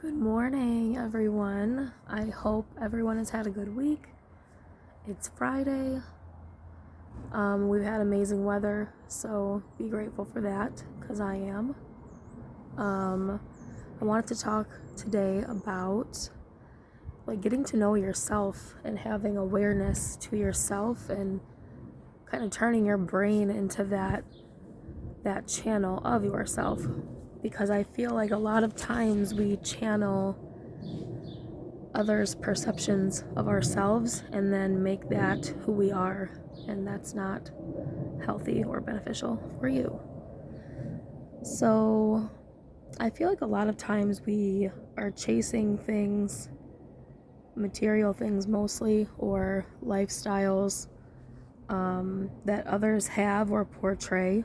Good morning, everyone. I hope everyone has had a good week. It's Friday. We've had amazing weather, so be grateful for that, because I am. I wanted to talk today about getting to know yourself and having awareness to yourself and kind of turning your brain into that channel of yourself, because I feel like a lot of times we channel others' perceptions of ourselves and then make that who we are, and that's not healthy or beneficial for you. So I feel like a lot of times we are chasing things, material things mostly, or lifestyles that others have or portray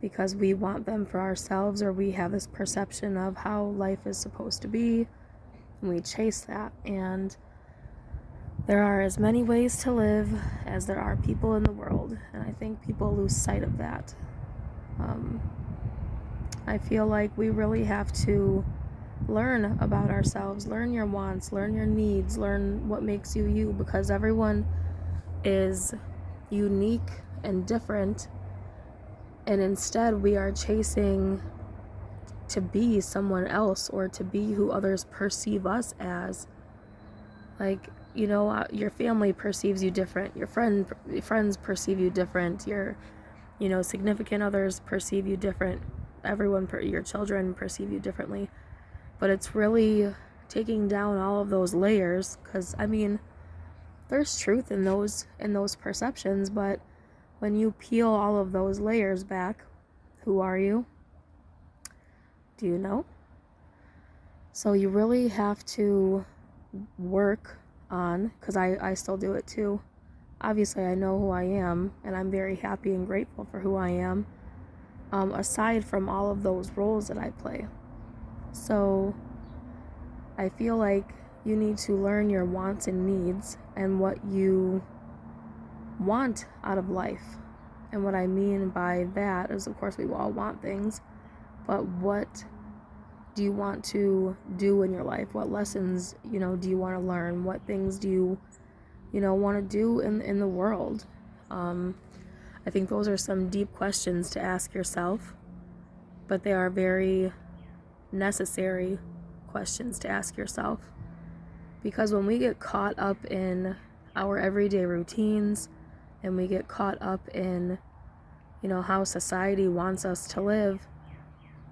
because we want them for ourselves, or we have this perception of how life is supposed to be, and we chase that. And there are as many ways to live as there are people in the world, and I think people lose sight of that. I feel like we really have to learn about ourselves, learn your wants, learn your needs, learn what makes you you, because everyone is unique and different, and instead we are chasing to be someone else or to be who others perceive us as. Your family perceives you different, your friends perceive you different, your significant others perceive you different, your children perceive you differently. But it's really taking down all of those layers, because there's truth in those perceptions, but when you peel all of those layers back, who are you? Do you know? So you really have to work on, because I still do it too. Obviously, I know who I am, and I'm very happy and grateful for who I am, aside from all of those roles that I play. So I feel like you need to learn your wants and needs and what you want out of life. And what I mean by that is, of course, we all want things, but what do you want to do in your life? What lessons, do you want to learn? What things do you want to do in the world? I think those are some deep questions to ask yourself, but they are very necessary questions to ask yourself, because when we get caught up in our everyday routines and we get caught up in how society wants us to live,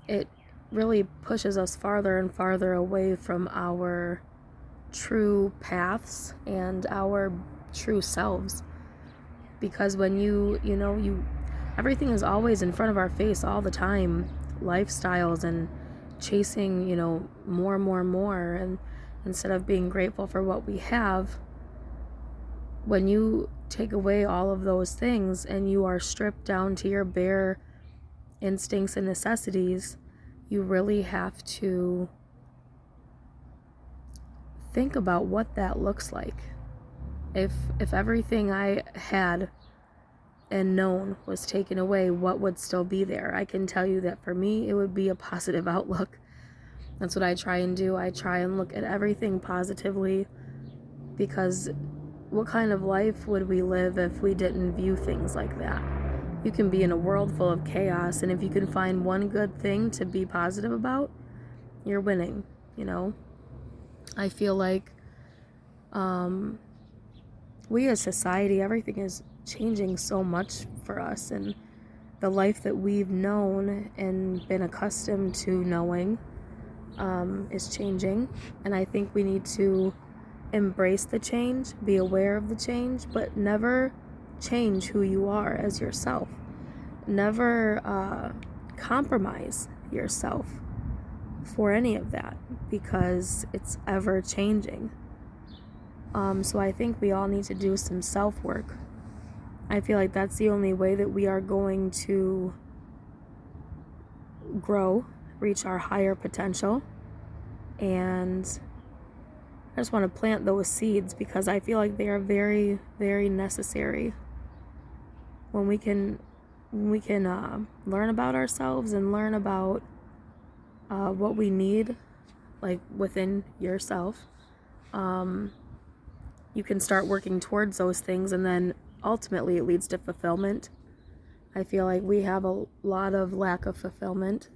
it really pushes us farther and farther away from our true paths and our true selves. Because when you everything is always in front of our face all the time, lifestyles and chasing, more and more and more, and instead of being grateful for what we have, when you take away all of those things and you are stripped down to your bare instincts and necessities, you really have to think about what that looks like. If everything I had and known was taken away, what would still be there? I can tell you that for me, it would be a positive outlook. That's what I try and do. I try and look at everything positively, because what kind of life would we live if we didn't view things like that? You can be in a world full of chaos, and if you can find one good thing to be positive about, you're winning, I feel like we as society, everything is changing so much for us, and the life that we've known and been accustomed to knowing is changing. And I think we need to embrace the change, be aware of the change, but never change who you are as yourself. Never compromise yourself for any of that, because it's ever changing. So I think we all need to do some self-work. I feel like that's the only way that we are going to grow, reach our higher potential. And I just want to plant those seeds, because I feel like they are very, very necessary. When we can learn about ourselves and learn about what we need like within yourself, you can start working towards those things, and then ultimately it leads to fulfillment. I feel like we have a lot of lack of fulfillment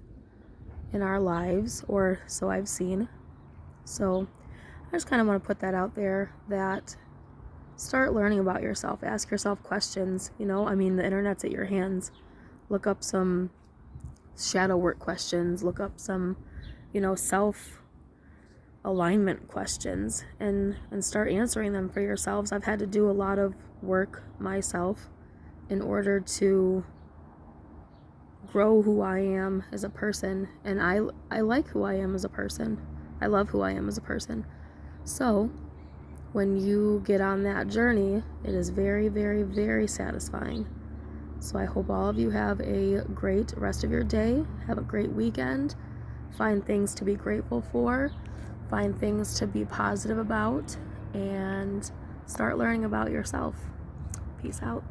in our lives, or so I've seen. So I just kind of want to put that out there, that start learning about yourself. Ask yourself questions. The internet's at your hands. Look up some shadow work questions. Look up some, self alignment questions, and start answering them for yourselves. I've had to do a lot of work myself in order to grow who I am as a person, and I like who I am as a person. I love who I am as a person. So when you get on that journey, it is very, very, very satisfying. So I hope all of you have a great rest of your day. Have a great weekend. Find things to be grateful for. Find things to be positive about. And start learning about yourself. Peace out.